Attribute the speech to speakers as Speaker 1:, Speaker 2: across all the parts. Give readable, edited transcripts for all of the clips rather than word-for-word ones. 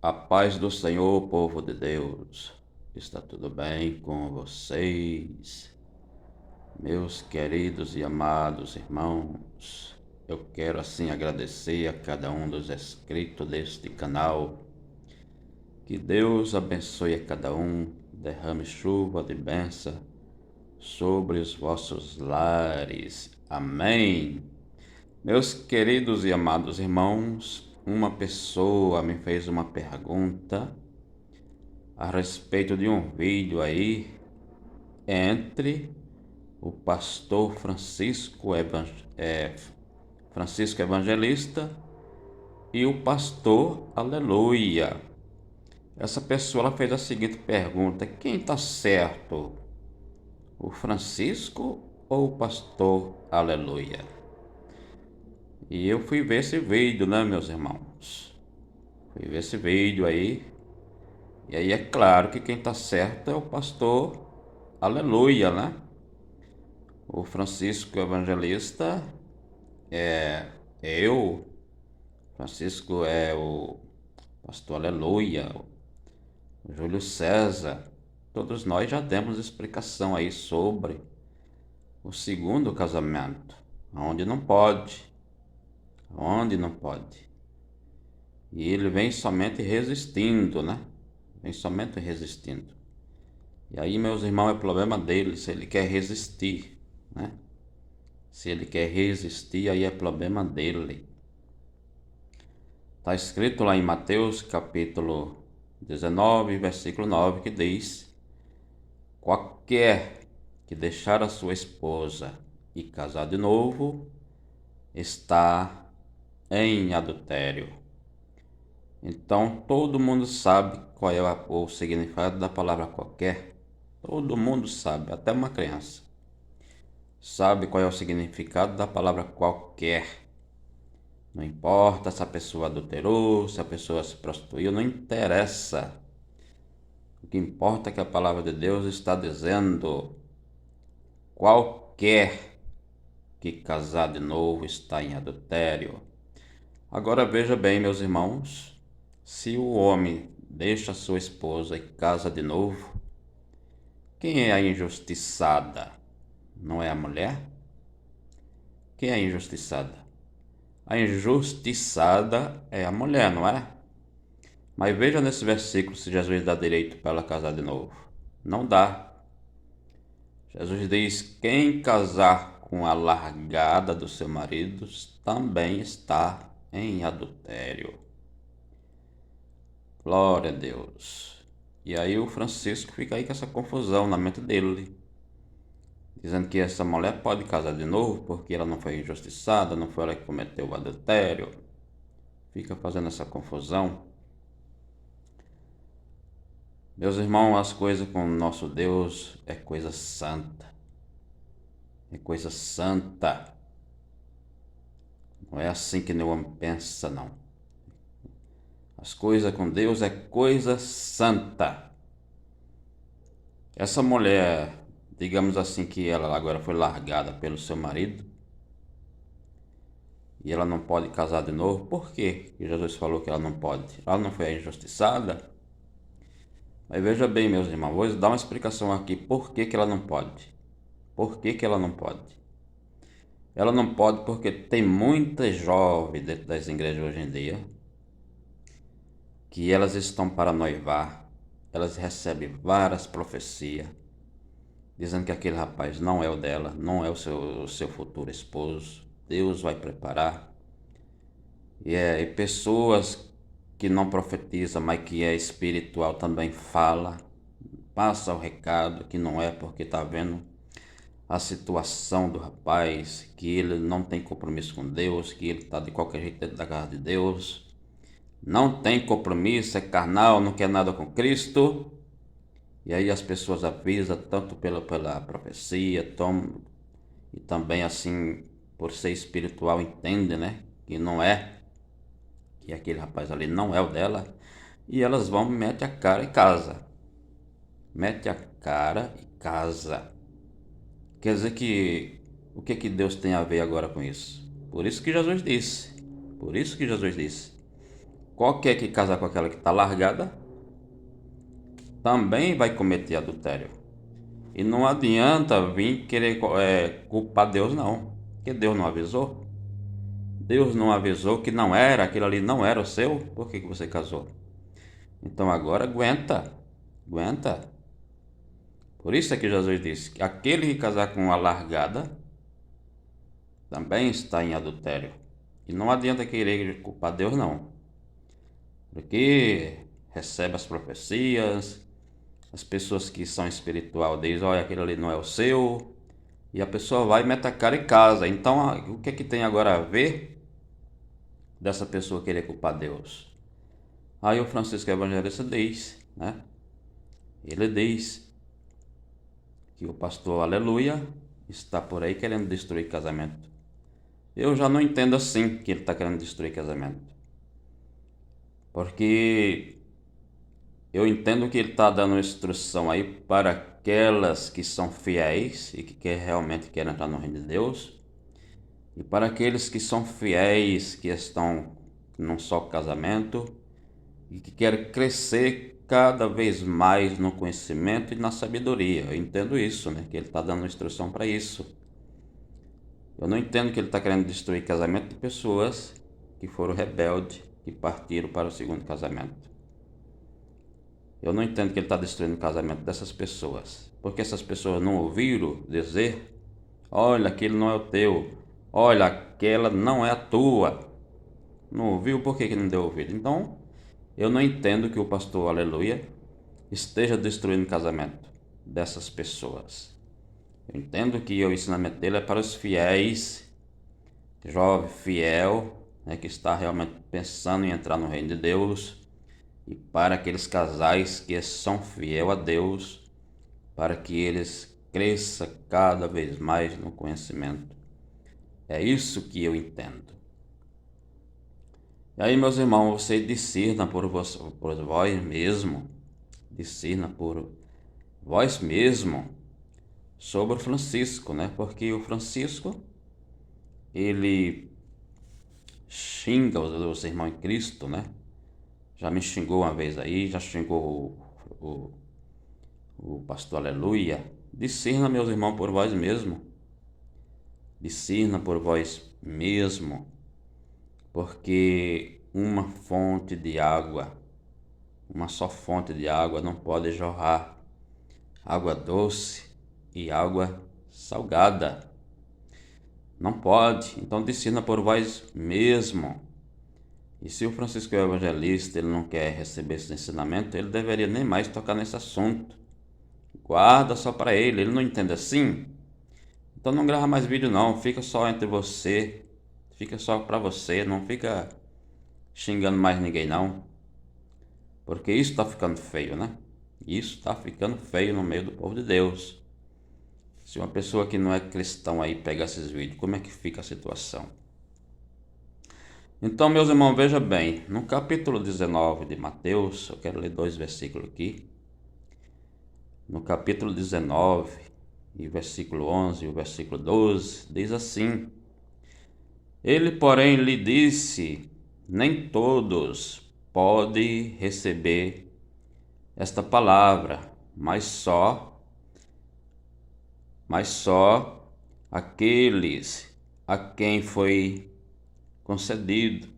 Speaker 1: A paz do Senhor, povo de Deus. Está tudo bem com vocês? Meus queridos e amados irmãos, eu quero assim agradecer a cada um dos inscritos deste canal. Que Deus abençoe a cada um, derrame chuva de bênção sobre os vossos lares. Amém. Meus queridos e amados irmãos, uma pessoa me fez uma pergunta a respeito de um vídeo aí entre o pastor Francisco Evangelista e o pastor Aleluia. Essa pessoa ela fez a seguinte pergunta: quem está certo, o Francisco ou o pastor Aleluia? E eu fui ver esse vídeo, né, meus irmãos? Fui ver esse vídeo aí. E aí é claro que quem está certo é o pastor Aleluia, né? O Francisco Evangelista é eu, Francisco é o pastor Aleluia, o Júlio César. Todos nós já demos explicação aí sobre o segundo casamento, onde não pode. E ele vem somente resistindo, né? Vem somente resistindo. E aí, meus irmãos, é problema dele, se ele quer resistir, né? Se ele quer resistir, aí é problema dele. Está escrito lá em Mateus capítulo 19, versículo 9, que diz: qualquer que deixar a sua esposa e casar de novo, está em adultério. Então, todo mundo sabe qual é o significado da palavra qualquer. Todo mundo sabe, até uma criança sabe qual é o significado da palavra qualquer. Não importa se a pessoa adulterou, se a pessoa se prostituiu, não interessa. O que importa é que a palavra de Deus está dizendo: qualquer que casar de novo está em adultério. Agora veja bem, meus irmãos, se o homem deixa sua esposa e casa de novo, quem é a injustiçada? Não é a mulher? Quem é a injustiçada? A injustiçada é a mulher, não é? Mas veja nesse versículo se Jesus dá direito para ela casar de novo. Não dá. Jesus diz: quem casar com a largada do seu marido também está em adultério. Glória a Deus. E aí o Francisco fica aí com essa confusão na mente dele, dizendo que essa mulher pode casar de novo porque ela não foi injustiçada, não foi ela que cometeu o adultério. Fica fazendo essa confusão. Meus irmãos, as coisas com o nosso Deus é coisa santa. É coisa santa. Não é assim que o homem pensa, não. As coisas com Deus é coisa santa. Essa mulher, digamos assim, que ela agora foi largada pelo seu marido e ela não pode casar de novo. Por quê que Jesus falou que ela não pode? Ela não foi injustiçada? Mas veja bem, meus irmãos, vou dar uma explicação aqui. Por que ela não pode? Por que ela não pode? Ela não pode porque tem muitas jovens dentro das igrejas hoje em dia que elas estão para noivar. Elas recebem várias profecias dizendo que aquele rapaz não é o dela, não é o seu futuro esposo. Deus vai preparar. E pessoas que não profetizam, mas que é espiritual também fala, passa o recado que não é, porque está vendo a situação do rapaz, que ele não tem compromisso com Deus, que ele está de qualquer jeito dentro da casa de Deus, não tem compromisso, é carnal, não quer nada com Cristo. E aí as pessoas avisam tanto pela profecia, e também assim por ser espiritual entende, né, que não é, que aquele rapaz ali não é o dela, e elas vão, mete a cara e casa. Mete a cara e casa. Quer dizer que o que Deus tem a ver agora com isso? Por isso que Jesus disse. qualquer que casar com aquela que está largada também vai cometer adultério. E não adianta vir querer culpar Deus, não. Porque Deus não avisou. Deus não avisou que não era, aquilo ali não era o seu. Por que você casou? Então agora aguenta. Aguenta. Por isso é que Jesus disse que aquele que casar com a largada também está em adultério. E não adianta querer culpar Deus, não. Porque recebe as profecias, as pessoas que são espiritual dizem, olha, aquele ali não é o seu, e a pessoa vai e mete a cara em casa. Então, o que é que tem agora a ver dessa pessoa querer culpar Deus? Aí o Francisco Evangelista diz, né? Ele diz que o pastor Aleluia está por aí querendo destruir casamento. Eu já não entendo assim que ele está querendo destruir casamento. Porque eu entendo que ele está dando instrução aí para aquelas que são fiéis e que realmente querem entrar no reino de Deus, e para aqueles que são fiéis, que estão num só casamento e que querem crescer cada vez mais no conhecimento e na sabedoria. Eu entendo isso, né? Que ele está dando instrução para isso. Eu não entendo que ele está querendo destruir casamento de pessoas que foram rebeldes, que partiram para o segundo casamento. Eu não entendo que ele está destruindo o casamento dessas pessoas, porque essas pessoas não ouviram dizer, olha, aquele não é o teu, olha, aquela não é a tua. Não ouviu, por que não deu ouvido? Então, eu não entendo que o pastor Aleluia esteja destruindo o casamento dessas pessoas. Eu entendo que o ensinamento dele é para os fiéis, jovem fiel, né, que está realmente pensando em entrar no reino de Deus, e para aqueles casais que são fiel a Deus, para que eles cresçam cada vez mais no conhecimento. É isso que eu entendo. E aí, meus irmãos, você discirna por vós mesmo, discirna por vós mesmo sobre o Francisco, né? Porque o Francisco, ele xinga os irmãos em Cristo, né? Já me xingou uma vez aí, já xingou o pastor Aleluia. Discirna, meus irmãos, por vós mesmo. Discirna por vós mesmo, porque uma fonte de água, uma só fonte de água não pode jorrar água doce e água salgada. Não pode. Então discirna por vós mesmo. E se o Francisco é evangelista, ele não quer receber esse ensinamento, ele deveria nem mais tocar nesse assunto. Guarda só para ele não entende assim? Então não grava mais vídeo não, fica só entre você, fica só para você, não fica xingando mais ninguém não. Porque isso tá ficando feio, né? Isso tá ficando feio no meio do povo de Deus. Se uma pessoa que não é cristão aí pega esses vídeos, como é que fica a situação? Então, meus irmãos, veja bem, no capítulo 19 de Mateus, eu quero ler 2 versículos aqui. No capítulo 19, e versículo 11 e o versículo 12, diz assim: Ele, porém, lhe disse, nem todos podem receber esta palavra, mas só aqueles a quem foi concedido,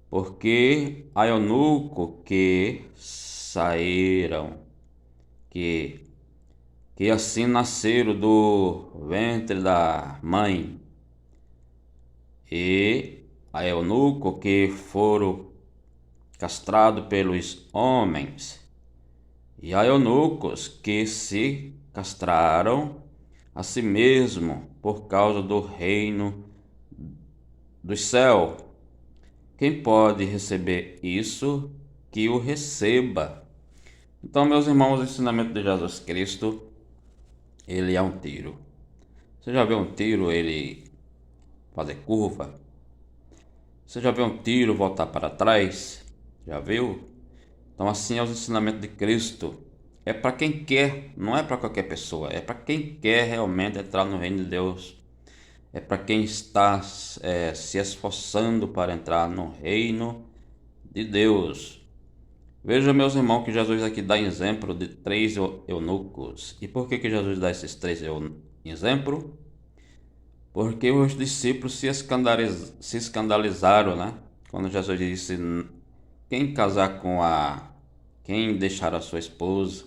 Speaker 1: porque a eunuco que saíram, que assim nasceram do ventre da mãe, e a eunuco que foram castrados pelos homens, e a eunucos que se castraram a si mesmo por causa do reino do céu. Quem pode receber isso, que o receba. Então, meus irmãos, o ensinamento de Jesus Cristo, ele é um tiro. Você já viu um tiro ele fazer curva? Você já viu um tiro voltar para trás? Já viu? Então, assim é o ensinamento de Cristo. É para quem quer, não é para qualquer pessoa. É para quem quer realmente entrar no reino de Deus. é para quem está se esforçando para entrar no reino de Deus. Veja, meus irmãos, que Jesus aqui dá exemplo de 3 eunucos. E por que Jesus dá esses 3 exemplos? Porque os discípulos se escandalizaram, né? Quando Jesus disse: quem casar quem deixar a sua esposa,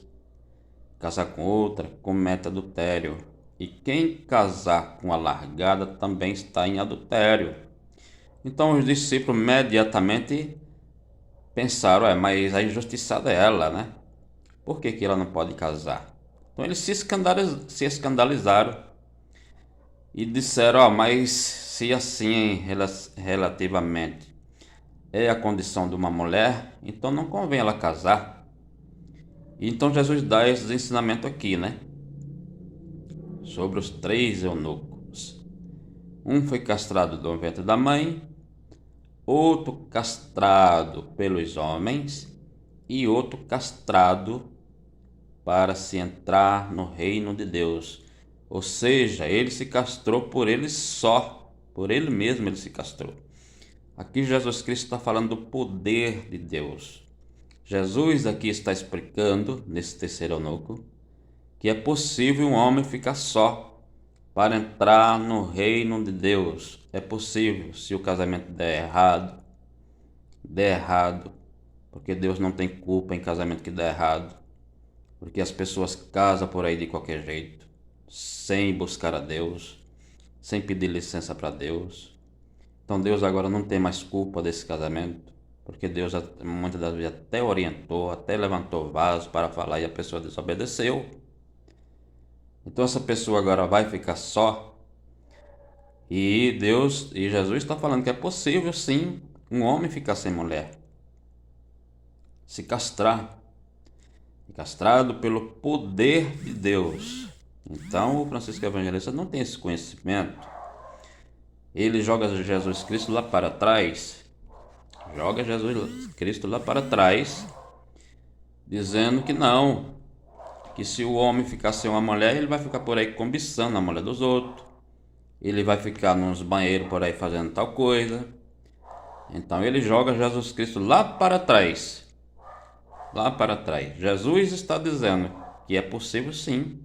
Speaker 1: casar com outra, comete adultério. E quem casar com a largada também está em adultério. Então os discípulos imediatamente pensaram: mas a injustiçada é ela, né? Por que ela não pode casar? Então eles se escandalizaram e disseram: mas se assim relativamente é a condição de uma mulher, então não convém ela casar. Então Jesus dá esse ensinamento aqui, né? Sobre os 3 eunucos. Um foi castrado do ventre da mãe, outro castrado pelos homens e outro castrado para se entrar no reino de Deus. Ou seja, ele se castrou por ele só, por ele mesmo ele se castrou. Aqui Jesus Cristo está falando do poder de Deus. Jesus aqui está explicando, nesse terceiro eunuco, que é possível um homem ficar só para entrar no reino de Deus. É possível, se o casamento der errado, porque Deus não tem culpa em casamento que der errado, porque as pessoas casam por aí de qualquer jeito, sem buscar a Deus, sem pedir licença para Deus. Então Deus agora não tem mais culpa desse casamento, porque Deus muitas das vezes até orientou, até levantou vaso para falar e a pessoa desobedeceu. Então essa pessoa agora vai ficar só. E Jesus está falando que é possível sim um homem ficar sem mulher, se castrar, castrado pelo poder de Deus. Então o Francisco Evangelista não tem esse conhecimento. Ele joga Jesus Cristo lá para trás, dizendo que não, que se o homem ficar sem uma mulher, ele vai ficar por aí cobiçando a mulher dos outros, ele vai ficar nos banheiros por aí fazendo tal coisa. Então ele joga Jesus Cristo lá para trás. Jesus está dizendo que é possível sim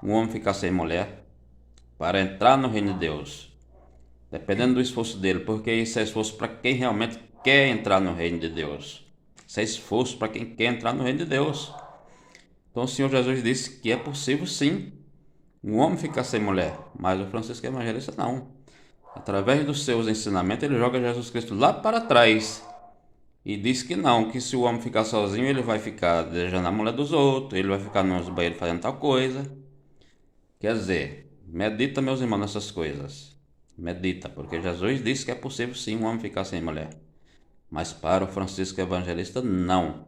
Speaker 1: um homem ficar sem mulher para entrar no reino de Deus, dependendo do esforço dele, porque isso é esforço para quem realmente quer entrar no reino de Deus. Isso é esforço para quem quer entrar no reino de Deus. Então o Senhor Jesus disse que é possível sim um homem ficar sem mulher, mas o Francisco Evangelista não. Através dos seus ensinamentos ele joga Jesus Cristo lá para trás e diz que não, que se o homem ficar sozinho ele vai ficar desejando a mulher dos outros, ele vai ficar nos banheiros fazendo tal coisa. Quer dizer, medita, meus irmãos, nessas coisas. Medita, porque Jesus disse que é possível sim um homem ficar sem mulher. Mas para o Francisco Evangelista, não.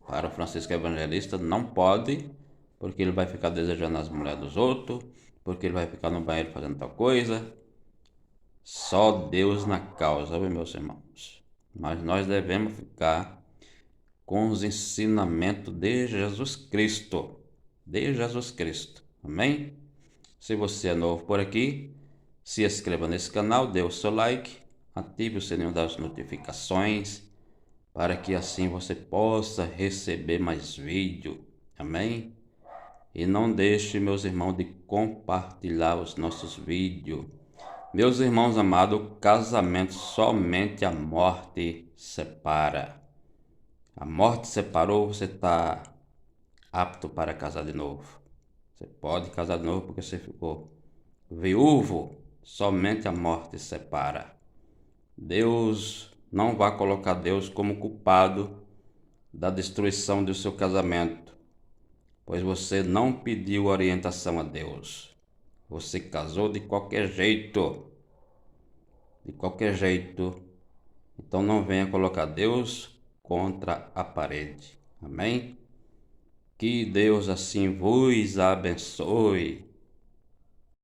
Speaker 1: Para o Francisco Evangelista, não pode, porque ele vai ficar desejando as mulheres dos outros, porque ele vai ficar no banheiro fazendo tal coisa. Só Deus na causa, meus irmãos. Mas nós devemos ficar com os ensinamentos de Jesus Cristo. Amém? Se você é novo por aqui, se inscreva nesse canal, dê o seu like, ative o sininho das notificações, para que assim você possa receber mais vídeo. Amém? E não deixe, meus irmãos, de compartilhar os nossos vídeos. Meus irmãos amados, o casamento somente a morte separa. A morte separou, você está apto para casar de novo. Você pode casar de novo porque você ficou viúvo. Somente a morte separa. Deus não vai colocar Deus como culpado da destruição do seu casamento, pois você não pediu orientação a Deus. Você casou de qualquer jeito. Então não venha colocar Deus contra a parede. Amém? Que Deus assim vos abençoe.